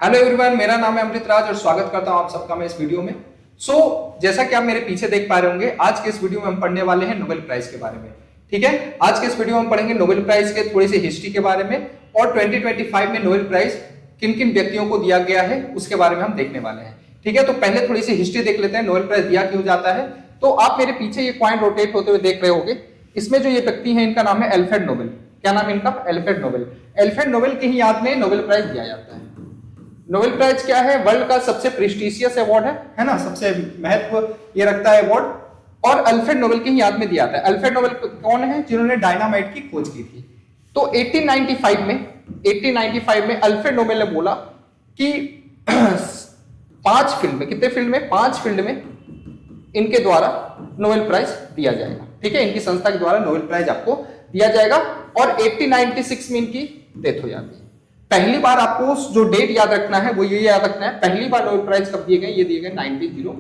Hello everyone, मेरा नाम है अमृत राज और स्वागत करता हूं आप सबका मैं इस वीडियो में। जैसा कि आप मेरे पीछे देख पा रहे होंगे, आज के इस वीडियो में हम पढ़ने वाले हैं नोबेल प्राइज के बारे में। ठीक है, आज के इस वीडियो में हम पढ़ेंगे नोबेल प्राइज के थोड़ी सी हिस्ट्री के बारे में और 2025 में नोबेल प्राइज किन किन व्यक्तियों को दिया गया है उसके बारे में हम देखने वाले हैं। ठीक है, तो पहले थोड़ी सी हिस्ट्री देख लेते हैं, नोबेल प्राइज दिया क्यों जाता है। तो आप मेरे पीछे ये पॉइंट रोटेट होते हुए देख रहे होंगे, इसमें जो ये व्यक्ति है इनका नाम है अल्फ्रेड नोबेल। क्या नाम है इनका? Alfred Nobel. अल्फ्रेड नोबेल की ही याद में नोबेल प्राइज दिया जाता है। नोबेल प्राइज क्या है? वर्ल्ड का सबसे प्रेस्टिजियस अवार्ड है ना, सबसे महत्व ये रखता है अवार्ड, और अल्फ्रेड नोबेल की याद में दिया जाता है। अल्फ्रेड नोबेल कौन है? जिन्होंने डायनामाइट की खोज की थी। तो 1895 में अल्फ्रेड नोबेल ने बोला कि 5 फील्ड में, कितने फील्ड में? 5 फील्ड में इनके द्वारा नोबेल प्राइज दिया जाएगा। ठीक है, इनकी संस्था के द्वारा नोबेल प्राइज आपको दिया जाएगा। और 1896 में इनकी डेथ हो जाती है। पहली बार आपको जो डेट याद रखना है वो ये याद रखना है, पहली बार नोबेल प्राइज कब दिए गए? ये दिए गए 1901।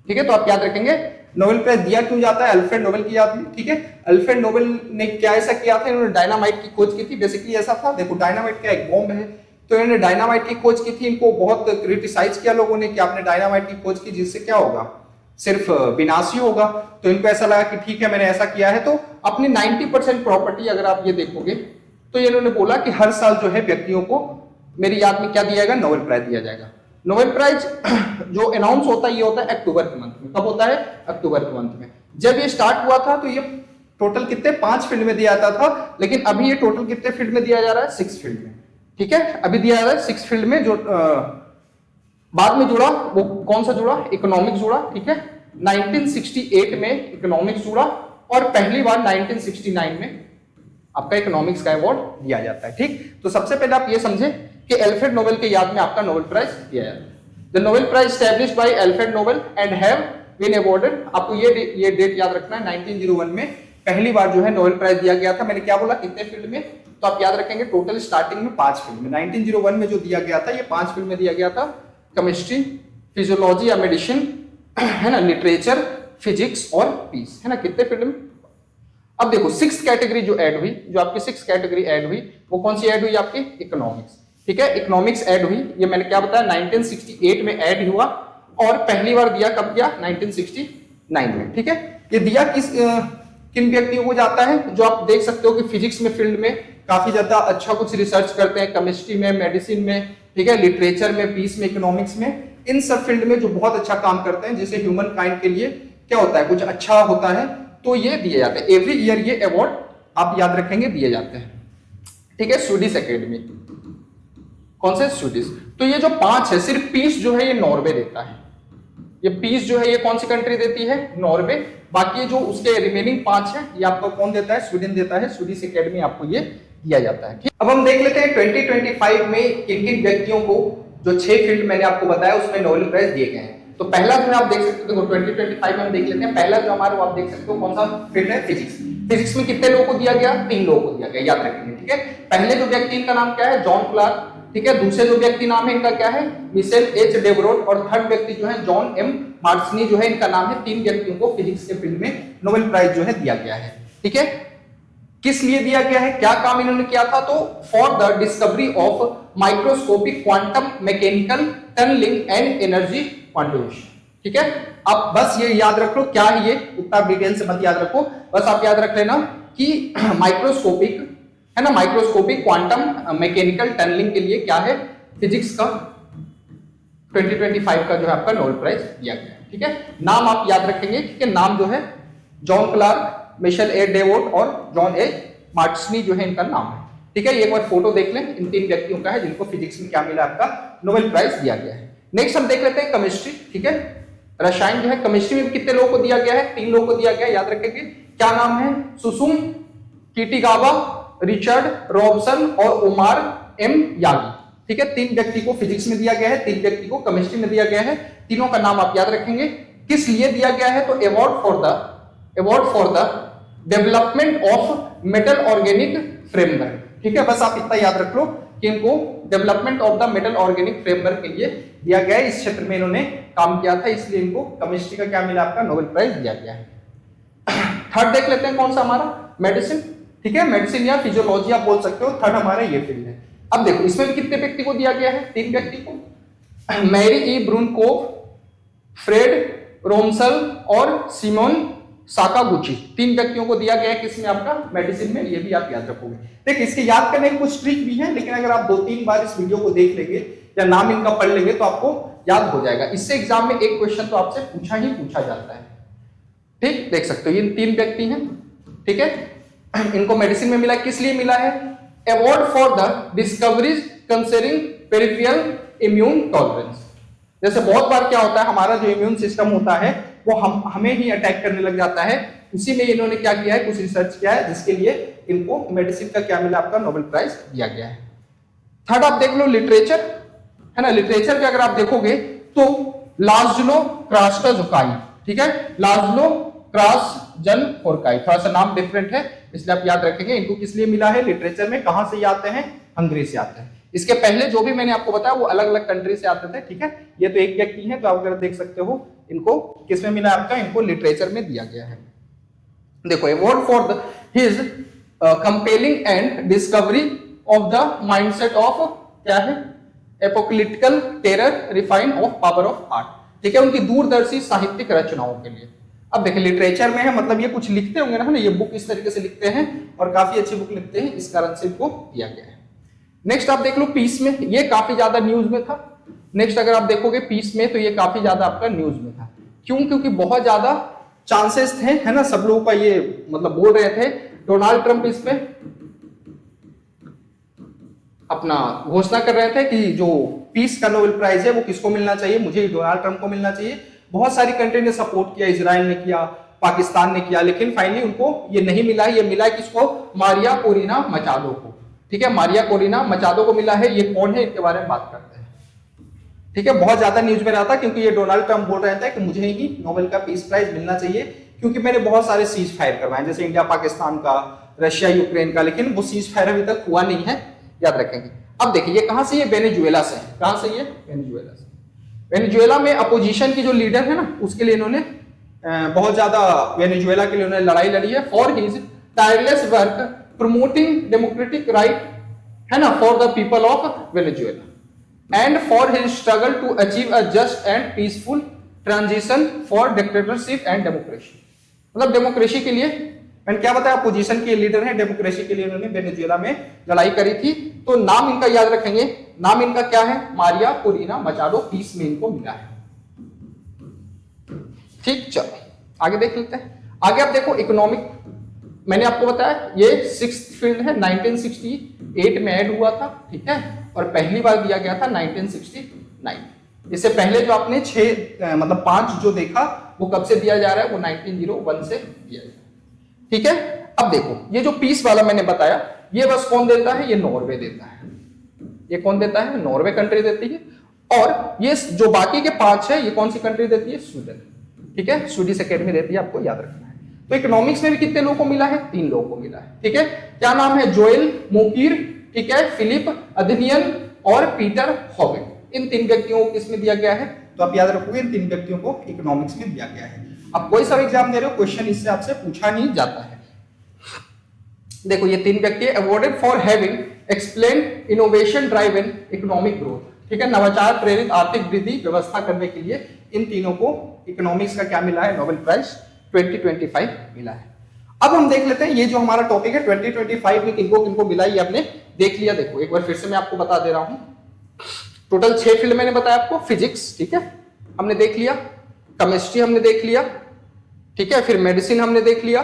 ठीक है, तो आप याद रखेंगे नोबेल प्राइज दिया क्यों जाता है? अल्फ्रेड नोबेल की याद में। ठीक है, अल्फ्रेड नोबेल ने क्या ऐसा किया था? इन्होंने डायनामाइट की खोज की थी। बेसिकली ऐसा था, देखो डायनामाइट क्या एक बॉम्ब है, तो इन्होंने डायनामाइट की खोज की थी। इनको बहुत क्रिटिसाइज किया लोगों ने कि आपने डायनामाइट की खोज की, जिससे क्या होगा? सिर्फ विनाश ही होगा। तो इनको ऐसा लगा कि ठीक है मैंने ऐसा किया है। तो अपनी 90% प्रॉपर्टी अगर आप ये देखोगे तो इन्होंने बोला कि हर साल जो है व्यक्तियों को मेरी याद में क्या दिया जाएगा? नोबेल प्राइज दिया जाएगा। नोबेल प्राइज जो अनाउंस होता है ये होता है अक्टूबर के मंथ में। कब होता है? अक्टूबर के मंथ में। जब ये स्टार्ट हुआ था तो ये टोटल कितने 5 फील्ड में दिया जाता था, लेकिन अभी ये टोटल कितने फील्ड में दिया जा रहा है? 6 फील्ड में। ठीक है, अभी दिया जा रहा है 6 फील्ड में। जो बाद में जुड़ा वो कौन सा जुड़ा? इकोनॉमिक्स जुड़ा। ठीक है, 1968 में इकोनॉमिक्स जुड़ा और पहली बार 1969 में आपका इकोनॉमिक्स का अवार्ड दिया जाता है। ठीक, तो सबसे पहले आप ये समझे कि अल्फ्रेड नोबेल के याद में आपका नोबेल प्राइज दिया जाता है। The Nobel prize established by Alfred Nobel and have been awarded. आपको ये डेट याद रखना है, 1901 में पहली बार जो है नोबेल प्राइज दिया गया था। मैंने क्या बोला? कितने फील्ड में? तो आप याद रखेंगे टोटल स्टार्टिंग में 5 फील्ड में। 1901 में जो दिया गया था ये 5 फील्ड में दिया गया था, केमिस्ट्री, फिजियोलॉजी या मेडिसिन, है ना, लिटरेचर, फिजिक्स और पीस, है ना। कितने फील्ड में? अब देखो 6th कैटेगरी जो ऐड हुई, जो आपकी 6th कैटेगरी ऐड हुई वो कौन सी ऐड हुई? आपकी इकोनॉमिक्स। ठीक है, इकोनॉमिक्स ऐड हुई। ये मैंने क्या बताया? 1968 में ऐड हुआ और पहली बार दिया कब दिया? 1969 में। ठीक है, ये दिया किन व्यक्तियों को जाता है? जो आप देख सकते हो कि फिजिक्स में फील्ड में काफी ज्यादा अच्छा कुछ रिसर्च करते हैं, केमिस्ट्री में, मेडिसिन में, ठीक है, लिटरेचर में, पीस में, इकोनॉमिक्स में, इन सब फील्ड में जो बहुत अच्छा काम करते हैं, जिससे ह्यूमन काइंड के लिए क्या होता है? कुछ अच्छा होता है, तो ये दिए जाते हैं। एवरी ईयर ये अवार्ड आप याद रखेंगे दिए जाते हैं। ठीक है, स्वीडिश एकेडमी। कौन से? स्वीडिश। तो ये जो 5 है, सिर्फ पीस जो है ये नॉर्वे देता है। ये पीस जो है ये कौन सी कंट्री देती है? नॉर्वे। बाकी जो उसके रिमेनिंग 5 है ये आपको कौन देता है? स्वीडन देता है। स्वीडिश एकेडमी आपको ये दिया जाता है। ठीक, अब हम देख लेते हैं 2025 में किन किन व्यक्तियों को जो 6 फील्ड मैंने आपको बताया उसमें नोबेल प्राइज दिए गए हैं। तो पहला जो आप देख सकते हो 2025 में हम देख लेते हैं। पहला जो हमारा आप देख सकते हो कौन सा फील्ड है? फिजिक्स। फिजिक्स में कितने लोगों को दिया गया? 3 लोगों को दिया गया, याद रखेंगे। ठीक है, पहले जो व्यक्ति इनका नाम क्या है? John Clarke. ठीक है, दूसरे जो व्यक्ति नाम है इनका क्या है? Michel H Devoret. और थर्ड व्यक्ति जो है जॉन एम मार्ट्सनी जो है इनका नाम है। 3 व्यक्तियों को फिजिक्स के फील्ड में नोबेल प्राइज जो है दिया गया है। ठीक है, किस लिए दिया गया है? क्या काम इन्होंने किया था? तो for the discovery of microscopic quantum mechanical tunnelling and energy quantification. ठीक है, आप बस ये याद रख लो क्या है ये, उतना डिटेल से मत याद रखो, बस आप याद रख लेना कि माइक्रोस्कोपिक, है ना, माइक्रोस्कोपिक क्वांटम मैकेनिकल टनलिंग के लिए क्या है? फिजिक्स का 2025 का जो है आपका नोबेल प्राइज दिया गया है। ठीक है, नाम आप याद रखेंगे। ठीक है, नाम जो है जॉन क्लार्क, मिशेल ए डेवोट और जॉन ए मार्ट्सनी जो है इनका नाम है। ठीक है, एक बार फोटो देख लें, इन 3 व्यक्तियों का है जिनको फिजिक्स में क्या मिला? आपका नोबेल प्राइज दिया गया है। नेक्स्ट हम देख लेते हैं केमिस्ट्री। ठीक है, रसायन जो है केमिस्ट्री में कितने लोगों को दिया गया है? 3 लोगों को दिया गया है, याद रखेंगे। क्या नाम है? सुसुम किटिगावा, रिचर्ड रॉबसन और उमार एम यागी। ठीक है, 3 व्यक्ति को फिजिक्स में दिया गया है, 3 व्यक्ति को केमिस्ट्री में दिया गया है। तीनों का नाम आप याद रखेंगे। किस लिए दिया गया है? तो award for the development of metal organic framework. ठीक है, बस आप इतना याद रख लो कि इनको development of the metal organic framework के लिए दिया गया है। इस क्षेत्र में इन्होंने काम किया था, इसलिए इनको केमिस्ट्री का क्या मिला? आपका नोबेल प्राइज दिया गया है। थर्ड देख लेते हैं कौन सा हमारा? मेडिसिन। ठीक है, मेडिसिन या फिजियोलॉजी आप बोल सकते हो, थर्ड हमारा ये फील्ड है। अब देखो इसमें भी कितने व्यक्ति को दिया गया है, 3 व्यक्ति को, मैरी ई ब्रूनकोव, फ्रेड रोमसल और सिमोन साकागुची, 3 व्यक्तियों को दिया गया है किसमें, आपका मेडिसिन में। ये भी आप याद रखोगे। देखिए इसके याद करने के कुछ ट्रिक भी है, लेकिन अगर आप 2-3 बार इस वीडियो को देख लेंगे या नाम इनका पढ़ लेंगे तो आपको याद हो जाएगा। इससे एग्जाम में एक क्वेश्चन तो आपसे पूछा ही पूछा जाता है। ठीक, देख सकते हो ये 3 व्यक्ति हैं, ठीक है। इनको मेडिसिन में मिला, किस लिए मिला है, award for the discoveries concerning peripheral immune tolerance. जैसे बहुत बार क्या होता है, हमारा जो इम्यून सिस्टम होता है वो हमें ही अटैक करने लग जाता है, उसी में इन्होंने क्या किया है, कुछ रिसर्च किया है जिसके लिए इनको मेडिसिन का क्या मिला, आपका नोबेल प्राइज दिया गया है। थर्ड आप देख लो लिटरेचर, है ना। लिटरेचर के अगर आप देखोगे तो लाज़्लो क्रास्टोज़काई, ठीक है, लाज़्लो क्रास्टोज़काई, थोड़ा सा नाम डिफरेंट है इसलिए आप याद रखेंगे। इनको किस लिए मिला है लिटरेचर में, कहां से आते हैं, हंगरी से आते हैं। इसके पहले जो भी मैंने आपको बताया वो अलग अलग कंट्री से आते थे, ठीक है। ये तो एक व्यक्ति है, तो आप अगर देख सकते हो इनको किसमें मिला, आपका इनको लिटरेचर में दिया गया है। देखो award for his compelling and discovery of the mindset of, क्या है, apocalyptical terror refine of power of art, ठीक है, उनकी दूरदर्शी साहित्यिक रचनाओं के लिए। अब देखिए लिटरेचर में है, मतलब ये कुछ लिखते होंगे ना, ये बुक इस तरीके से लिखते हैं और काफी अच्छी बुक लिखते हैं, इस कारण से इनको दिया गया है। नेक्स्ट आप देख लो पीस में, ये काफी ज्यादा न्यूज में था। नेक्स्ट अगर आप देखोगे पीस में, तो ये काफी ज्यादा आपका न्यूज में था। क्यों, क्योंकि बहुत ज्यादा चांसेस थे, है ना, सब लोगों का ये मतलब बोल रहे थे डोनाल्ड ट्रंप इस पे अपना घोषणा कर रहे थे कि जो पीस का नोबेल प्राइज है वो किसको मिलना चाहिए, मुझे डोनाल्ड ट्रंप को मिलना चाहिए। बहुत सारी कंट्री ने सपोर्ट किया, इजराइल ने किया, पाकिस्तान ने किया, लेकिन फाइनली उनको ये नहीं मिला है। ये मिला है किसको, मारिया कोरिना मचाडो को, ठीक है, मारिया कोरिना मचाडो को मिला है। ये कौन है, इनके बारे में बात करते हैं, ठीक है। बहुत ज्यादा न्यूज में रहा था क्योंकि ये डोनाल्ड ट्रंप बोल रहे थे कि मुझे ही नोबेल का पीस प्राइज मिलना चाहिए क्योंकि मैंने बहुत सारे सीज फायर करवाए, जैसे इंडिया पाकिस्तान का, रशिया यूक्रेन का, लेकिन वो सीज फायर अभी तक हुआ नहीं है, याद रखेंगे। अब देखिए ये कहां से, ये वेनेजुएला से है। कहां से, ये वेनेजुएला से। वेनेजुएला में अपोजिशन की जो लीडर है ना, उसके लिए इन्होंने बहुत ज्यादा वेनेजुएला के लिए उन्होंने लड़ाई लड़ी है। For his tireless work promoting democratic right, है ना, for the people of Venezuela and for his struggle to achieve a just and peaceful transition for dictatorship and democracy. मतलब डेमोक्रेसी के लिए, मैंने क्या बताया, अपोजिशन के लीडर हैं, डेमोक्रेसी के लिए इन्होंने वेनेजुएला में लड़ाई करी थी। तो नाम इनका याद रखेंगे, नाम इनका क्या है, मारिया कोरिना मचाडो, पीस में इनको मिला है। ठीक, चलो आगे देख लेते हैं। आगे आप देखो इकोनॉमिक, मैंने आपको बताया ये 6th फील्ड है, 1968 में ऐड हुआ था, ठीक है, और पहली बार दिया गया था 1969। इससे पहले जो आपने 6 मतलब 5 जो देखा वो कब से दिया जा रहा है, वो 1901 से दिया जा रहा है, ठीक है। अब देखो ये जो पीस वाला मैंने बताया, ये बस कौन देता है, ये नॉर्वे देता है। ये कौन देता है, नॉर्वे कंट्री देती है। और ये जो बाकी के 5 है, ये कौन सी कंट्री देती है, स्वीडन, ठीक है, स्वीडिश एकेडमी देती है, आपको याद रखना है। तो इकोनॉमिक्स में भी कितने लोगों को मिला है, 3 लोगों को मिला है, ठीक है। क्या नाम है, जोएल मोकीर, ठीक है, फिलिप अदनियन और पीटर हॉविट। इन 3 व्यक्तियों को किसमें दिया गया है, तो आप याद रखोगे इन 3 व्यक्तियों को इकोनॉमिक्स में दिया गया है। अब कोई सा एग्जाम दे रहे हो, क्वेश्चन इससे आपसे पूछा नहीं जाता है। देखो ये 3 व्यक्ति awarded for having explain innovation driven economic growth, ठीक है, नवाचार प्रेरित आर्थिक वृद्धि व्यवस्था करने के लिए इन तीनों को इकोनॉमिक्स का क्या मिला है, नोबेल प्राइज 2025 मिला है। अब हम देख लेते हैं ये जो हमारा टॉपिक है 2025 में किनको किनको मिला, ये आपने देख लिया। देखो एक बार फिर से मैं आपको बता दे रहा हूं, टोटल 6 फील्ड मैंने बताया आपको। फिजिक्स, ठीक है, हमने देख लिया, केमिस्ट्री हमने देख लिया, ठीक है, फिर मेडिसिन हमने देख लिया,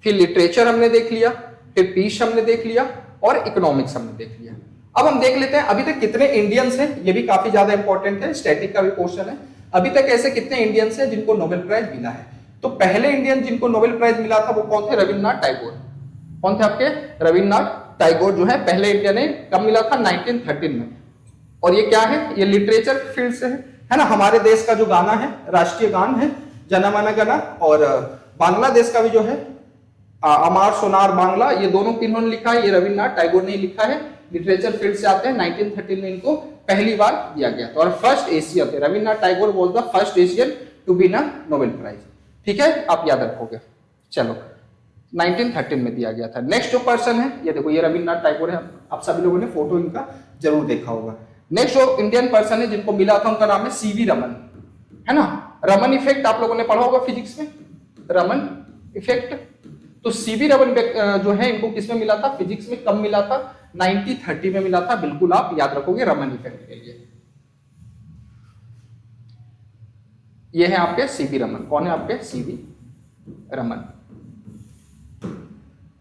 फिर लिटरेचर हमने देख लिया, फिर पीस हमने देख लिया और इकोनॉमिक्स हमने देख लिया। अब हम देख लेते हैं अभी तक कितने इंडियंस हैं, ये भी काफी ज्यादा इंपॉर्टेंट है, स्टैटिक का भी क्वेश्चन है। अभी तक ऐसे कितने इंडियंस हैं जिनको नोबेल प्राइज मिला है। तो पहले इंडियन जिनको नोबेल प्राइज मिला था वो कौन थे, रविन्द्रनाथ टैगोर। कौन थे आपके, रविन्द्रनाथ टैगोर जो है पहले इंडियन है। कब मिला था, 1913 में। और ये क्या है, ये लिटरेचर फील्ड से है ना। हमारे देश का जो गाना है, राष्ट्रीय गान है जनगण मन, और बांग्लादेश का भी जो है अमार सोनार बांग्ला, ये दोनों किन्होंने लिखा है, ये रविन्द्रनाथ टैगोर ने लिखा है। लिटरेचर फील्ड से आते हैं। 1913 में इनको पहली बार दिया गया था और फर्स्ट एशियन थे। Rabindranath Tagore was the first Asian to win a Nobel prize, ठीक है, आप याद रखोगे। चलो 1913 में दिया गया था। नेक्स्ट जो पर्सन है, ये देखो, ये रविन्द्रनाथ टैगोर है। आप सभी लोगों ने फोटो इनका जरूर देखा होगा। नेक्स्ट जो इंडियन पर्सन है जिनको मिला था उनका नाम है सीवी रमन, है ना। रमन इफेक्ट आप लोगों ने पढ़ा होगा फिजिक्स में, रमन इफेक्ट। तो सीवी रमन जो है इनको किसमें मिला था, फिजिक्स में कब मिला था, 1930 में मिला था। बिल्कुल आप याद रखोगे रमन इफेक्ट के लिए। ये है आपके सीवी रमन। कौन है आपके, सीवी रमन।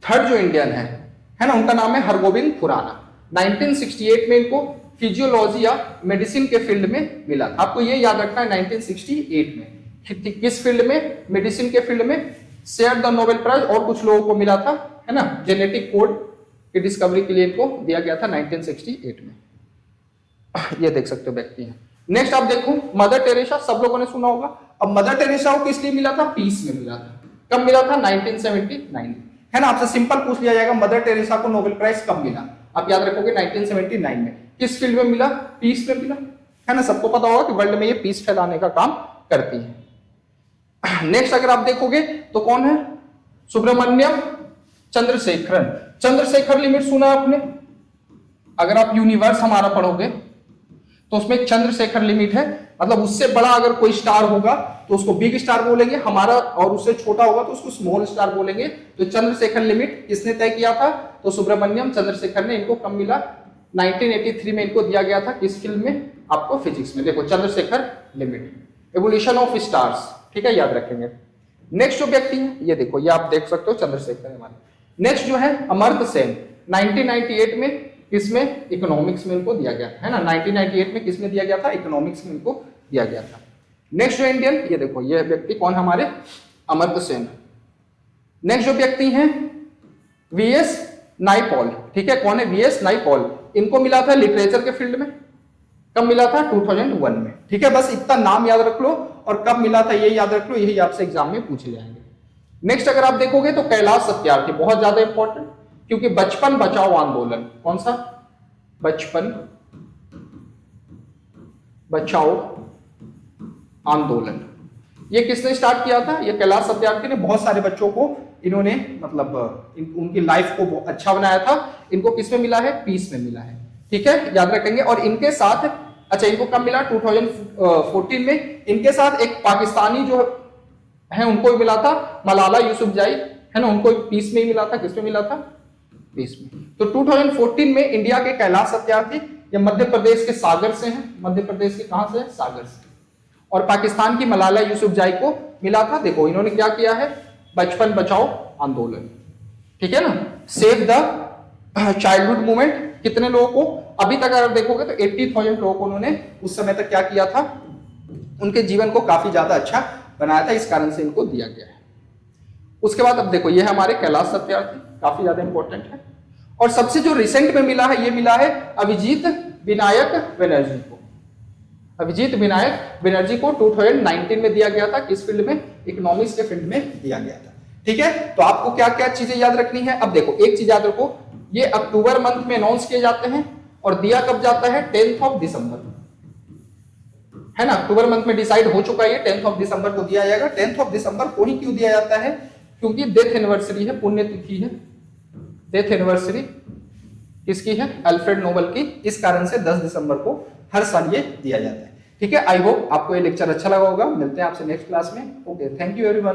थर्ड जो इंडियन है ना, उनका नाम है हरगोविंद खुराना। 1968 में इनको फिजियोलॉजी या मेडिसिन के फील्ड में मिला था। आपको ये याद रखना है 1968 में किस फील्ड में, मेडिसिन के फील्ड में शेयर द नोबेल प्राइज। और कुछ लोगों को मिला था, है ना, जेनेटिक कोड की डिस्कवरी के लिए इनको दिया गया था 1968 में। ये देख सकते हो व्यक्ति हैं। नेक्स्ट आप देखो मदर टेरेसा, सब लोगों ने सुना होगा। अब मदर टेरेसा को किस लिए मिला था, पीस में मिला था। कब मिला था, 1979, है ना। आपसे सिंपल पूछ लिया जाएगा मदर टेरेसा को नोबेल प्राइज कब मिला, आप याद रखोगे 1979 में। किस फील्ड में मिला, पीस में मिला, है ना। सबको पता होगा कि वर्ल्ड में ये पीस फैलाने का काम करती है। नेक्स्ट अगर आप देखोगे तो कौन है, सुब्रमण्यम चंद्रशेखरन। चंद्रशेखर लिमिट सुना आपने, अगर आप यूनिवर्स हमारा पढ़ोगे तो उसमें एक चंद्रशेखर लिमिट है, मतलब उससे बड़ा अगर कोई स्टार होगा तो उसको बिग स्टार बोलेंगे हमारा, और उससे छोटा होगा तो उसको स्मॉल स्टार बोलेंगे। तो चंद्रशेखर लिमिट किसने तय किया था, तो सुब्रमण्यम चंद्रशेखर ने। इनको कब मिला, 1983 में इनको दिया गया था। किस फील्ड में, आपको फिजिक्स में। देखो Chandrashekhar limit, evolution of stars, ठीक है, याद रखेंगे। नेक्स्ट जो व्यक्ति है ये देखो, ये आप देख सकते हो चंद्रशेखर हमारे। नेक्स्ट जो है अमर्त्य सेन, 1998 में किसमें, इकोनॉमिक्स में इनको दिया गया था, है ना। 1998 में किसमें दिया गया था, इकोनॉमिक्स में इनको दिया गया था। नेक्स्ट जो इंडियन, ये देखो ये व्यक्ति कौन, हमारे अमर्त्य सेन। नेक्स्ट जो व्यक्ति हैं वीएस नाइपॉल, ठीक है, कौन है, वीएस नाइपॉल। इनको मिला था लिटरेचर के फील्ड में। कब मिला था, 2001 में, ठीक है। बस इतना नाम याद रख लो और कब मिला था ये याद रख लो, यही आपसे एग्जाम में पूछे जाएंगे। नेक्स्ट अगर आप देखोगे तो कैलाश सत्यार्थी, बहुत ज्यादा इंपॉर्टेंट, क्योंकि बचपन बचाओ आंदोलन, कौन सा, बचपन बचाओ आंदोलन, ये किसने स्टार्ट किया था, ये कैलाश सत्यार्थी ने। बहुत सारे बच्चों को इन्होंने मतलब उनकी लाइफ को अच्छा बनाया था। इनको किसमें मिला है, पीस में मिला है, ठीक है, याद रखेंगे। और इनके साथ, अच्छा इनको कब मिला, 2014 में। इनके साथ एक पाकिस्तानी जो है उनको भी मिला था, मलाला यूसुफजई, है ना, उनको पीस में ही मिला था। किसमें मिला था, पीस में। तो 2014 में इंडिया के कैलाश सत्यार्थी, ये मध्य प्रदेश के सागर से हैं। मध्य प्रदेश के कहां से, सागर से। और पाकिस्तान की मलाला यूसुफजई को मिला था। देखो इन्होंने क्या किया है, बचपन बचाओ आंदोलन, ठीक है ना, सेव द चाइल्डहुड मूवमेंट। कितने लोगों को, अभी तक अगर देखोगे तो 80,000 लोगों को उन्होंने उस समय तक क्या किया था, उनके जीवन को काफी ज्यादा अच्छा बनाया था। इस कारण से इनको दिया गया है। उसके बाद अब देखो ये हमारे कैलाश सत्यार्थी, काफी ज्यादा इंपॉर्टेंट है। और सबसे जो रिसेंट में मिला है, ये मिला है अभिजीत विनायक बनर्जी को। अभिजीत विनायक बनर्जी को 2019 में दिया गया था। किस फील्ड में, इकोनॉमिक्स के फील्ड में दिया गया था, ठीक है। तो आपको क्या क्या चीजें याद रखनी है। अब देखो एक चीज याद रखो, ये अक्टूबर मंथ में अनाउंस किए जाते हैं और दिया कब जाता है, 10 दिसंबर, है ना। अक्टूबर मंथ में डिसाइड हो चुका है, ये 10 दिसंबर को दिया जाएगा। 10 दिसंबर को ही क्यों दिया जाता है, क्योंकि डेथ एनिवर्सरी है, पुण्यतिथि है। डेथ एनिवर्सरी किसकी है, अल्फ्रेड नोबेल की। इस कारण से 10 दिसंबर को हर साल ये दिया जाता है, ठीक है। आई होप आपको ये लेक्चर अच्छा लगा होगा। मिलते हैं आपसे नेक्स्ट क्लास में। Okay, thank you everyone.